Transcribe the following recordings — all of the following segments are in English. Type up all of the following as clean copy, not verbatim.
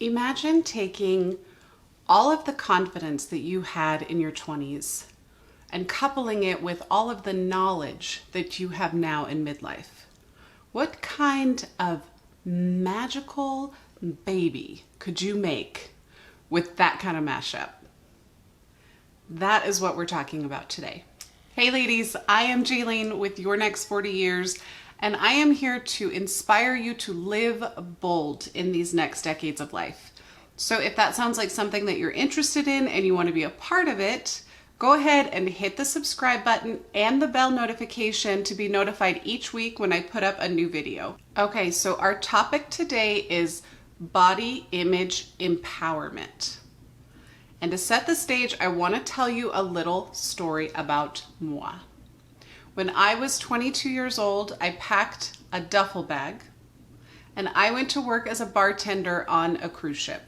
Imagine taking all of the confidence that you had in your 20s and coupling it with all of the knowledge that you have now in midlife. What kind of magical baby could you make with that kind of mashup? That is what we're talking about today. Hey ladies, I am Jaylene with Your Next 40 Years, and I am here to inspire you to live bold in these next decades of life. So if that sounds like something that you're interested in and you want to be a part of it, go ahead and hit the subscribe button and the bell notification to be notified each week when I put up a new video. Okay, so our topic today is body image empowerment. And to set the stage, I want to tell you a little story about moi. When I was 22 years old, I packed a duffel bag and I went to work as a bartender on a cruise ship.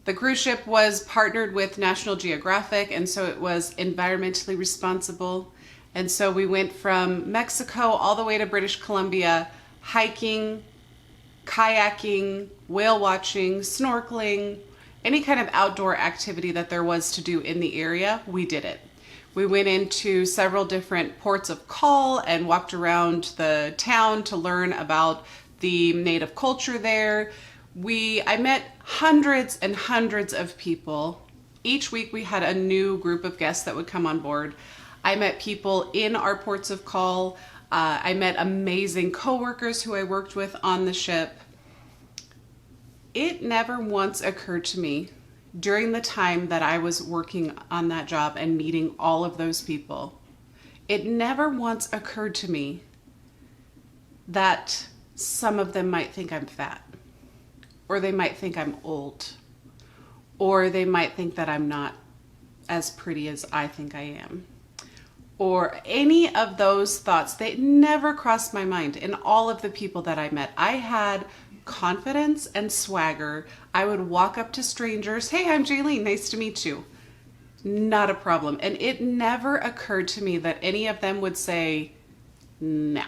The cruise ship was partnered with National Geographic, and so it was environmentally responsible. And so we went from Mexico all the way to British Columbia, hiking, kayaking, whale watching, snorkeling, any kind of outdoor activity that there was to do in the area, we did it. We went into several different ports of call and walked around the town to learn about the native culture there. I met hundreds and hundreds of people. Each week we had a new group of guests that would come on board. I met people in our ports of call. I met amazing coworkers who I worked with on the ship. It never once occurred to me during the time that I was working on that job and meeting all of those people, it never once occurred to me that some of them might think I'm fat, or they might think I'm old, or they might think that I'm not as pretty as I think I am, or any of those thoughts. They never crossed my mind. In all of the people that I met, I had confidence and swagger. I would walk up to strangers. Hey, I'm Jaylene. Nice to meet you. Not a problem. And it never occurred to me that any of them would say no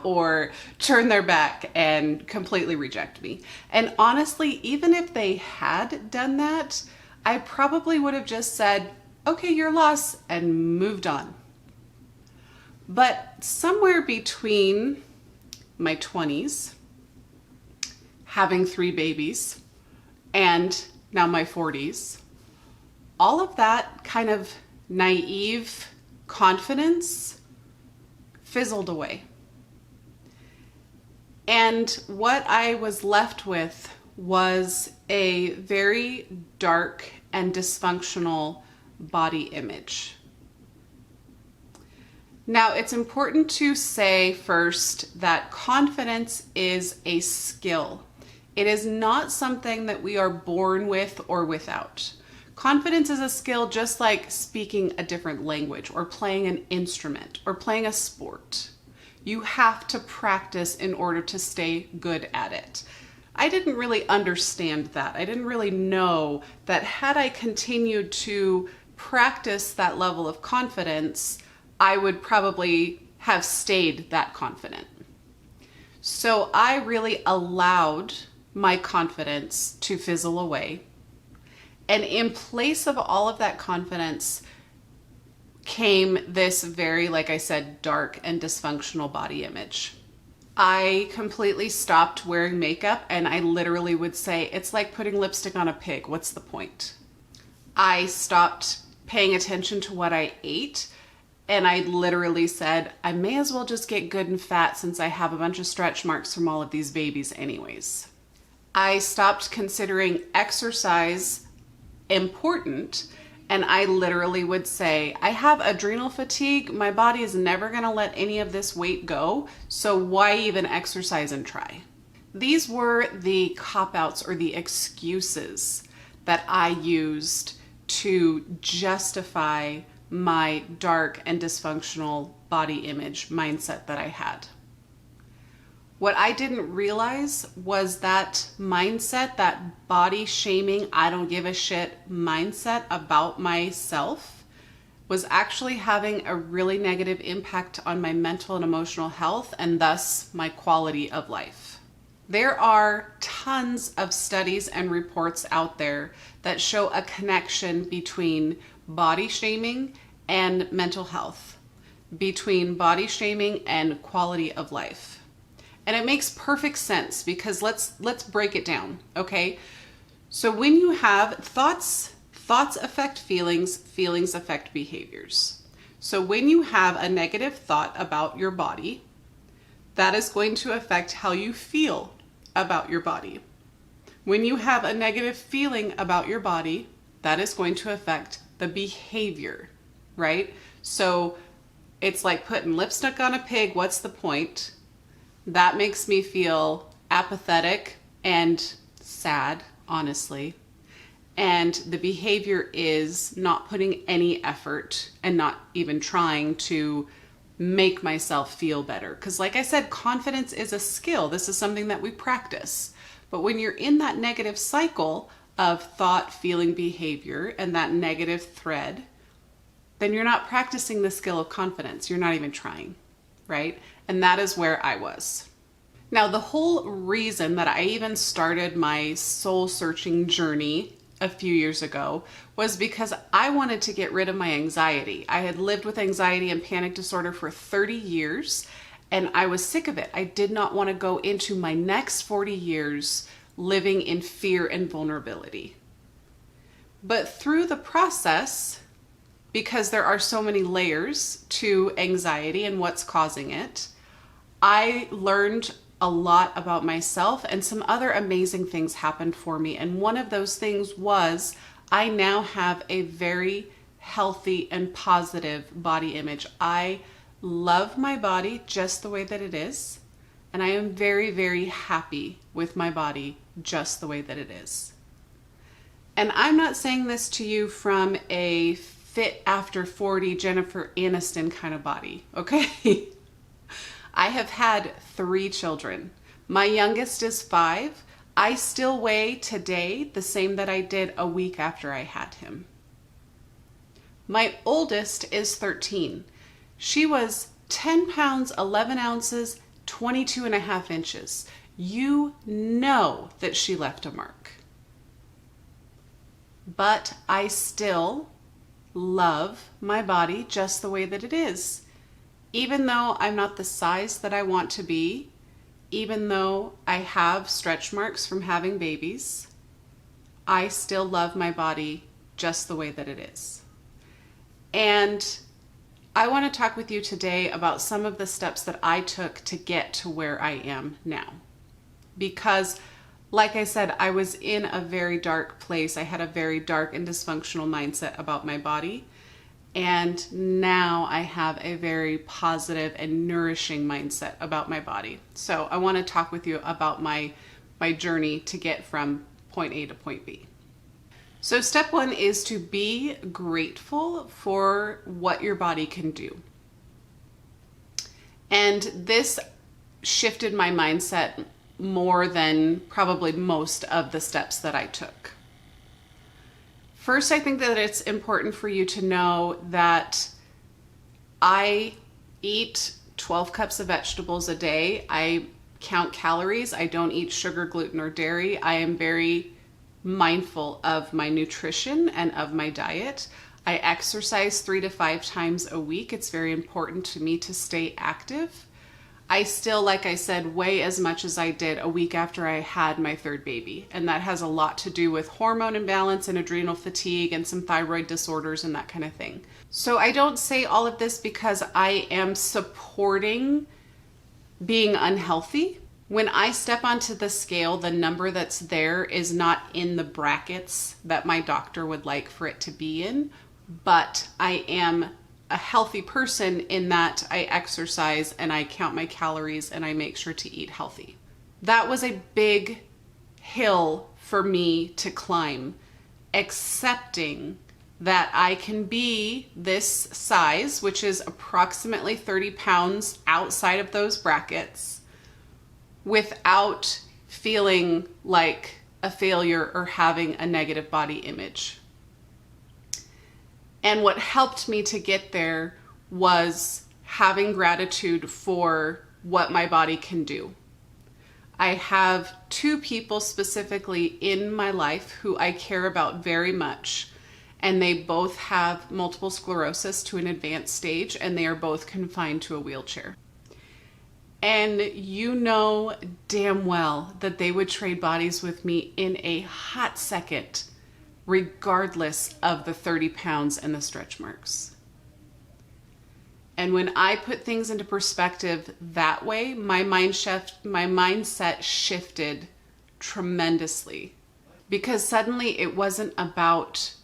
or turn their back and completely reject me. And honestly, even if they had done that, I probably would have just said, okay, your loss, and moved on. But somewhere between my 20s, having 3 babies, and now my 40s, all of that kind of naive confidence fizzled away. And what I was left with was a very dark and dysfunctional body image. Now, it's important to say first that confidence is a skill. It is not something that we are born with or without. Confidence is a skill just like speaking a different language or playing an instrument or playing a sport. You have to practice in order to stay good at it. I didn't really understand that. I didn't really know that had I continued to practice that level of confidence, I would probably have stayed that confident. So I really allowed my confidence to fizzle away. And in place of all of that confidence came this very, like I said, dark and dysfunctional body image. I completely stopped wearing makeup, and I literally would say, it's like putting lipstick on a pig. What's the point? I stopped paying attention to what I ate, and I literally said, I may as well just get good and fat since I have a bunch of stretch marks from all of these babies anyways. I stopped considering exercise important, and I literally would say, I have adrenal fatigue. My body is never going to let any of this weight go, so why even exercise and try? These were the cop-outs or the excuses that I used to justify my dark and dysfunctional body image mindset that I had. What I didn't realize was that mindset, that body shaming, I don't give a shit mindset about myself, was actually having a really negative impact on my mental and emotional health, and thus my quality of life. There are tons of studies and reports out there that show a connection between body shaming and mental health, between body shaming and quality of life. And it makes perfect sense because let's break it down, okay? So when you have thoughts affect feelings, feelings affect behaviors. So when you have a negative thought about your body, that is going to affect how you feel about your body. When you have a negative feeling about your body, that is going to affect the behavior, right? So it's like putting lipstick on a pig. What's the point? That makes me feel apathetic and sad, honestly. And the behavior is not putting any effort and not even trying to make myself feel better. Because like I said, confidence is a skill. This is something that we practice. But when you're in that negative cycle of thought, feeling, behavior, and that negative thread, then you're not practicing the skill of confidence. You're not even trying, right? And that is where I was. Now, the whole reason that I even started my soul searching journey a few years ago was because I wanted to get rid of my anxiety. I had lived with anxiety and panic disorder for 30 years and I was sick of it. I did not want to go into my next 40 years living in fear and vulnerability. But through the process, because there are so many layers to anxiety and what's causing it, I learned a lot about myself and some other amazing things happened for me. And one of those things was I now have a very healthy and positive body image. I love my body just the way that it is. And I am very, very happy with my body just the way that it is. And I'm not saying this to you from a fit after 40 Jennifer Aniston kind of body, okay? I have had 3 children. My youngest is 5. I still weigh today the same that I did a week after I had him. My oldest is 13. She was 10 pounds, 11 ounces, 22 and a half inches. You know that she left a mark. But I still love my body just the way that it is. Even though I'm not the size that I want to be, even though I have stretch marks from having babies, I still love my body just the way that it is. And I want to talk with you today about some of the steps that I took to get to where I am now. Because, like I said, I was in a very dark place. I had a very dark and dysfunctional mindset about my body. And now I have a very positive and nourishing mindset about my body. So I want to talk with you about my journey to get from point A to point B. So step 1 is to be grateful for what your body can do. And this shifted my mindset more than probably most of the steps that I took. First, I think that it's important for you to know that I eat 12 cups of vegetables a day. I count calories. I don't eat sugar, gluten, or dairy. I am very mindful of my nutrition and of my diet. I exercise 3 to 5 times a week. It's very important to me to stay active. I still, like I said, weigh as much as I did a week after I had my 3rd baby. And that has a lot to do with hormone imbalance and adrenal fatigue and some thyroid disorders and that kind of thing. So I don't say all of this because I am supporting being unhealthy. When I step onto the scale, the number that's there is not in the brackets that my doctor would like for it to be in, but I am a healthy person in that I exercise and I count my calories and I make sure to eat healthy. That was a big hill for me to climb, accepting that I can be this size, which is approximately 30 pounds outside of those brackets, without feeling like a failure or having a negative body image. And what helped me to get there was having gratitude for what my body can do. I have two people specifically in my life who I care about very much, and they both have multiple sclerosis to an advanced stage, and they are both confined to a wheelchair. And you know damn well that they would trade bodies with me in a hot second, regardless of the 30 pounds and the stretch marks. And when I put things into perspective that way, my mindset shifted tremendously, because suddenly it wasn't about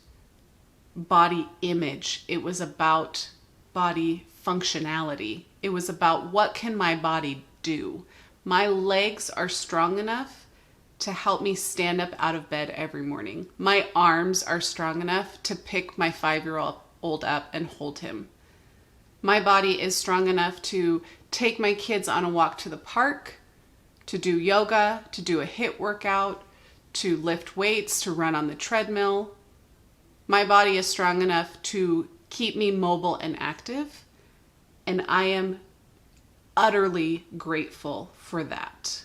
body image. It was about body functionality. It was about, what can my body do? My legs are strong enough to help me stand up out of bed every morning. My arms are strong enough to pick my 5-year-old up and hold him. My body is strong enough to take my kids on a walk to the park, to do yoga, to do a HIIT workout, to lift weights, to run on the treadmill. My body is strong enough to keep me mobile and active, and I am utterly grateful for that.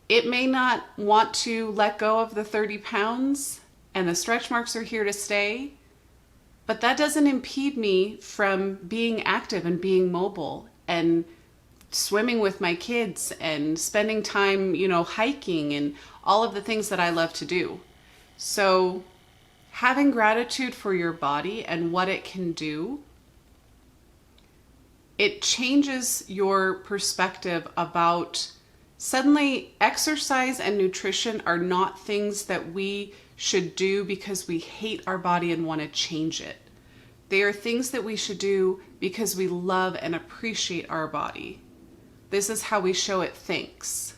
It may not want to let go of the 30 pounds, and the stretch marks are here to stay, but that doesn't impede me from being active and being mobile and swimming with my kids and spending time, hiking and all of the things that I love to do. So having gratitude for your body and what it can do, it changes your perspective about, suddenly exercise and nutrition are not things that we should do because we hate our body and want to change it. They are things that we should do because we love and appreciate our body. This is how we show it thanks.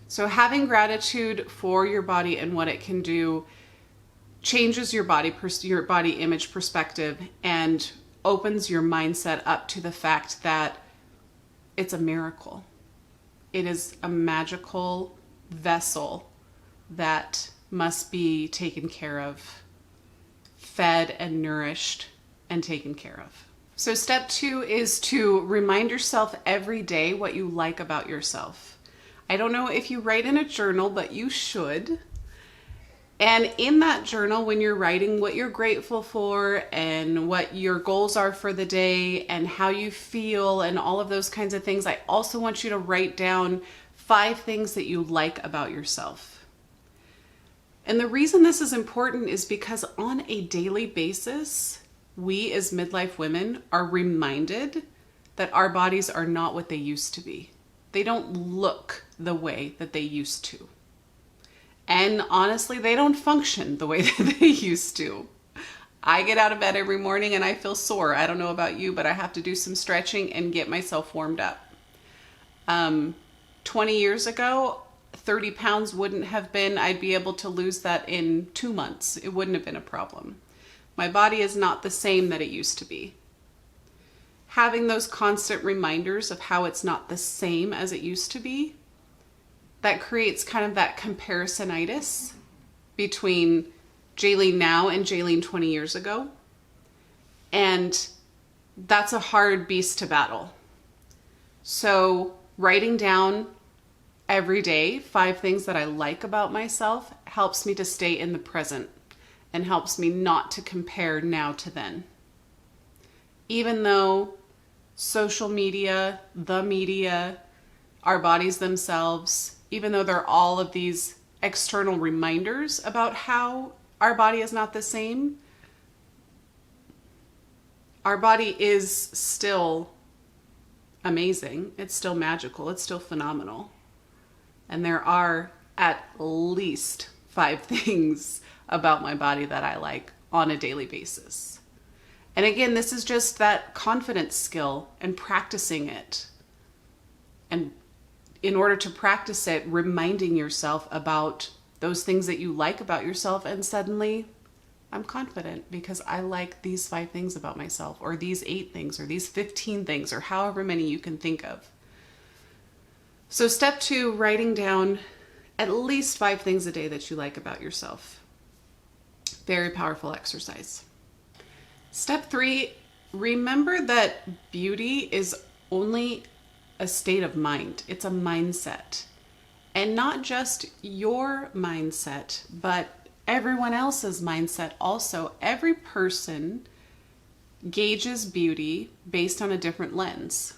So having gratitude for your body and what it can do changes your body image perspective and opens your mindset up to the fact that it's a miracle. It is a magical vessel that must be taken care of, fed and nourished and taken care of. So step 2 is to remind yourself every day what you like about yourself. I don't know if you write in a journal, but you should. And in that journal, when you're writing what you're grateful for and what your goals are for the day and how you feel and all of those kinds of things, I also want you to write down 5 things that you like about yourself. And the reason this is important is because on a daily basis, we as midlife women are reminded that our bodies are not what they used to be. They don't look the way that they used to. And honestly, they don't function the way that they used to. I get out of bed every morning and I feel sore. I don't know about you, but I have to do some stretching and get myself warmed up. 20 years ago, 30 pounds wouldn't have been, I'd be able to lose that in 2 months. It wouldn't have been a problem. My body is not the same that it used to be. Having those constant reminders of how it's not the same as it used to be, that creates kind of that comparisonitis between Jaylene now and Jaylene 20 years ago. And that's a hard beast to battle. So writing down every day 5 things that I like about myself helps me to stay in the present and helps me not to compare now to then. Even though social media, the media, our bodies themselves, even though they're all of these external reminders about how our body is not the same, our body is still amazing. It's still magical. It's still phenomenal. And there are at least 5 things about my body that I like on a daily basis. And again, this is just that confidence skill and practicing it. And in order to practice it, reminding yourself about those things that you like about yourself, and suddenly I'm confident because I like these 5 things about myself, or these 8 things, or these 15 things, or however many you can think of. So step 2, writing down at least 5 things a day that you like about yourself. Very powerful exercise. Step 3, remember that beauty is only a state of mind. It's a mindset. And not just your mindset, but everyone else's mindset also. Every person gauges beauty based on a different lens.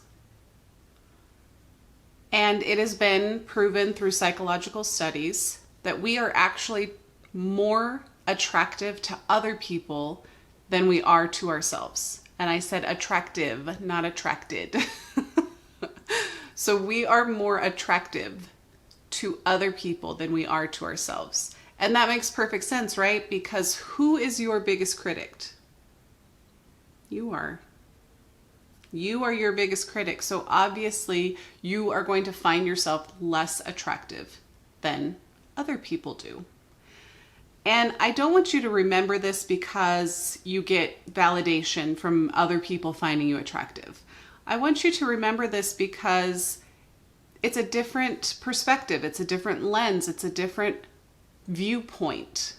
And it has been proven through psychological studies that we are actually more attractive to other people than we are to ourselves. And I said attractive, not attracted. So we are more attractive to other people than we are to ourselves. And that makes perfect sense, right? Because who is your biggest critic? You are. You are your biggest critic. So obviously you are going to find yourself less attractive than other people do. And I don't want you to remember this because you get validation from other people finding you attractive. I want you to remember this because it's a different perspective. It's a different lens. It's a different viewpoint.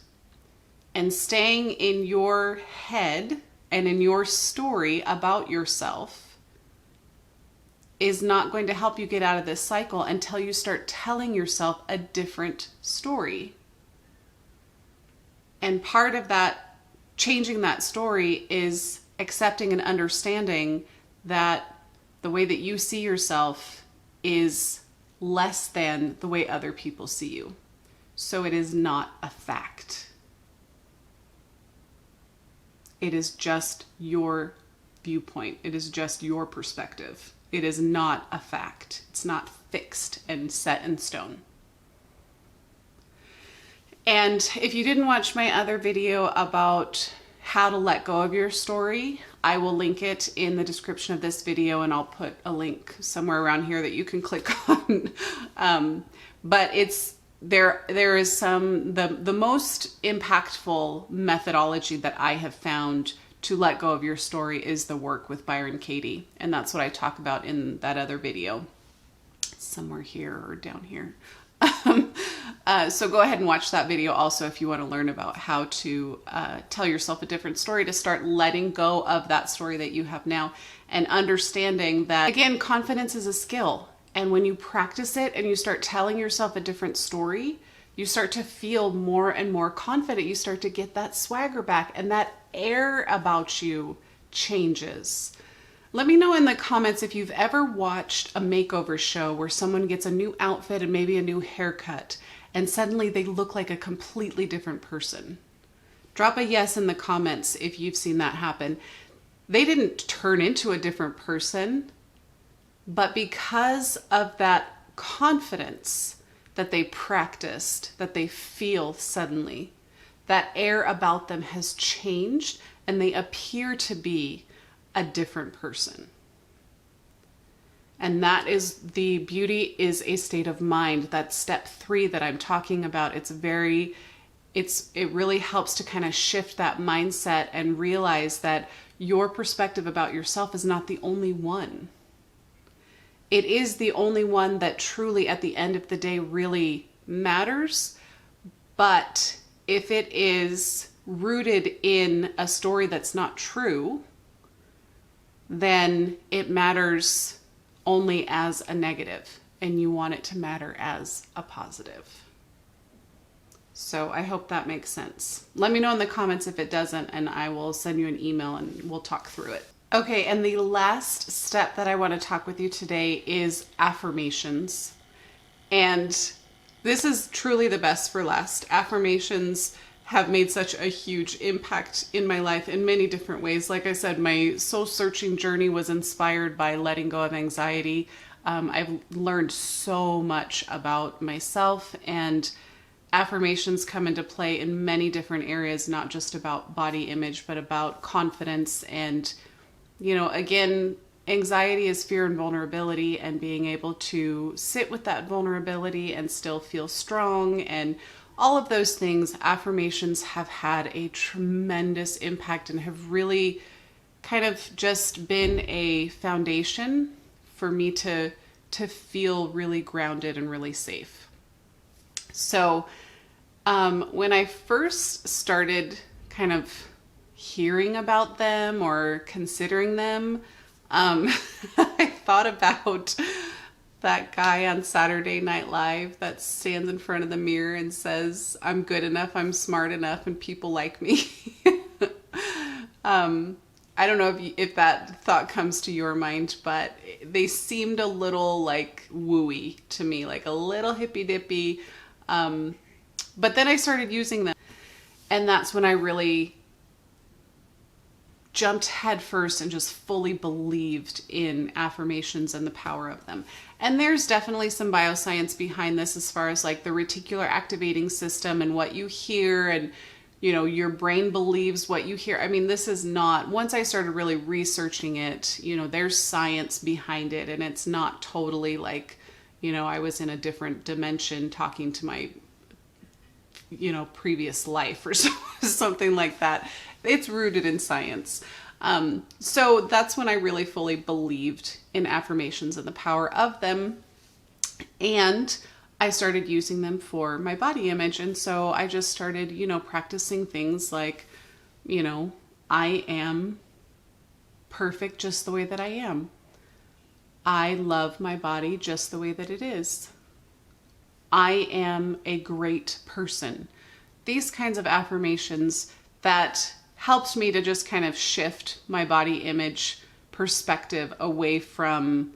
And staying in your head and in your story about yourself is not going to help you get out of this cycle until you start telling yourself a different story. And part of that, changing that story, is accepting and understanding that the way that you see yourself is less than the way other people see you. So it is not a fact. It is just your viewpoint. It is just your perspective. It is not a fact. It's not fixed and set in stone. And if you didn't watch my other video about how to let go of your story, I will link it in the description of this video, and I'll put a link somewhere around here that you can click on. But there is the most impactful methodology that I have found to let go of your story is the work with Byron Katie. And that's what I talk about in that other video. Somewhere here or down here. So go ahead and watch that video also if you want to learn about how to tell yourself a different story, to start letting go of that story that you have now, and understanding that, again, confidence is a skill. And when you practice it and you start telling yourself a different story, you start to feel more and more confident. You start to get that swagger back, and that air about you changes. Let me know in the comments if you've ever watched a makeover show where someone gets a new outfit and maybe a new haircut, and suddenly they look like a completely different person. Drop a yes in the comments if you've seen that happen. They didn't turn into a different person, but because of that confidence that they practiced, that they feel suddenly, that air about them has changed and they appear to be a different person. And that is, the beauty is a state of mind. That's step 3 that I'm talking about. It really helps to kind of shift that mindset and realize that your perspective about yourself is not the only one. It is the only one that truly at the end of the day really matters. But if it is rooted in a story that's not true, then it matters only as a negative, and you want it to matter as a positive. So I hope that makes sense. Let me know in the comments if it doesn't, and I will send you an email and we'll talk through it. Okay, and the last step that I want to talk with you today is affirmations. And this is truly the best for last. Affirmations have made such a huge impact in my life in many different ways. Like I said, my soul searching journey was inspired by letting go of anxiety. I've learned so much about myself, and affirmations come into play in many different areas, not just about body image, but about confidence. And, you know, again, anxiety is fear and vulnerability, and being able to sit with that vulnerability and still feel strong and all of those things. Affirmations have had a tremendous impact and have really kind of just been a foundation for me to feel really grounded and really safe. So when I first started kind of hearing about them or considering them, I thought about that guy on Saturday Night Live that stands in front of the mirror and says, I'm good enough, I'm smart enough, and people like me. I don't know if that thought comes to your mind, but they seemed a little like wooey to me, like a little hippy dippy. But then I started using them, and that's when I really jumped headfirst and just fully believed in affirmations and the power of them. And there's definitely some bioscience behind this as far as like the reticular activating system and what you hear, and you know, your brain believes what you hear. I mean, this is not, once I started really researching it, you know, there's science behind it, and it's not totally like, you know, I was in a different dimension talking to my, you know, previous life or something like that. It's rooted in science. So that's when I really fully believed in affirmations and the power of them. And I started using them for my body image. And so I just started, you know, practicing things like, you know, I am perfect just the way that I am. I love my body just the way that it is. I am a great person. These kinds of affirmations that helped me to just kind of shift my body image perspective away from,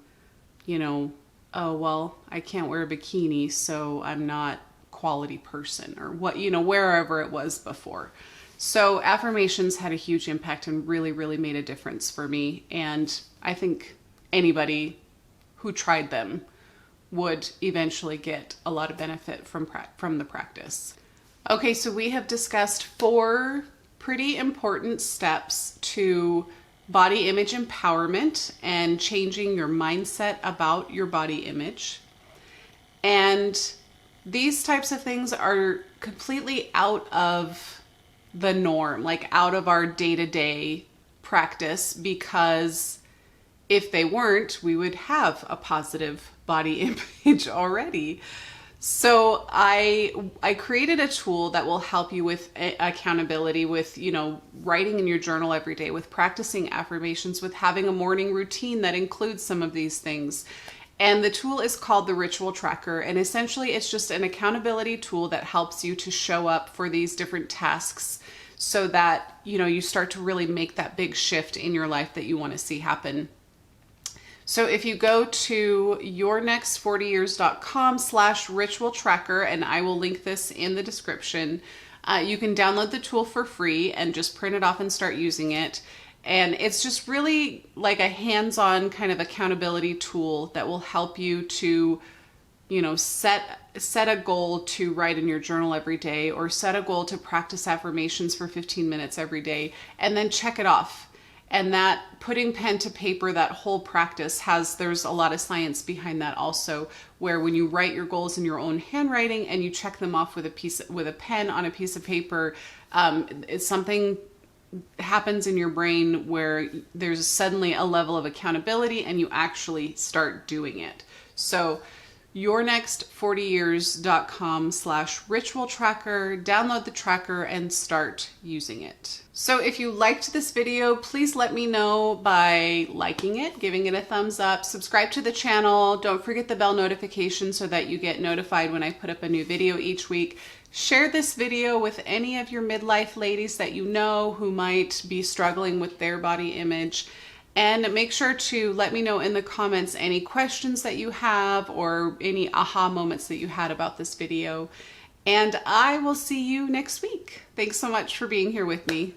you know, oh, well, I can't wear a bikini, so I'm not a quality person, or what, you know, wherever it was before. So affirmations had a huge impact and really, really made a difference for me. And I think anybody who tried them would eventually get a lot of benefit from the practice. Okay, so we have discussed 4 pretty important steps to body image empowerment and changing your mindset about your body image. And these types of things are completely out of the norm, like out of our day-to-day practice, because if they weren't, we would have a positive body image already. So I created a tool that will help you with accountability, with, you know, writing in your journal every day, with practicing affirmations, with having a morning routine that includes some of these things. And the tool is called the Ritual Tracker. And essentially it's just an accountability tool that helps you to show up for these different tasks so that, you know, you start to really make that big shift in your life that you want to see happen. So if you go to yournext40years.com/ritual tracker, and I will link this in the description, you can download the tool for free and just print it off and start using it. And it's just really like a hands-on kind of accountability tool that will help you to, you know, set a goal to write in your journal every day, or set a goal to practice affirmations for 15 minutes every day, and then check it off. And that putting pen to paper, that whole practice there's a lot of science behind that also, where when you write your goals in your own handwriting and you check them off with a pen on a piece of paper, it's something happens in your brain where there's suddenly a level of accountability and you actually start doing it. So yournext40years.com/ritual tracker, download the tracker and start using it. So if you liked this video, please let me know by liking it, giving it a thumbs up, subscribe to the channel. Don't forget the bell notification so that you get notified when I put up a new video each week. Share this video with any of your midlife ladies that you know who might be struggling with their body image. And make sure to let me know in the comments any questions that you have or any aha moments that you had about this video. And I will see you next week. Thanks so much for being here with me.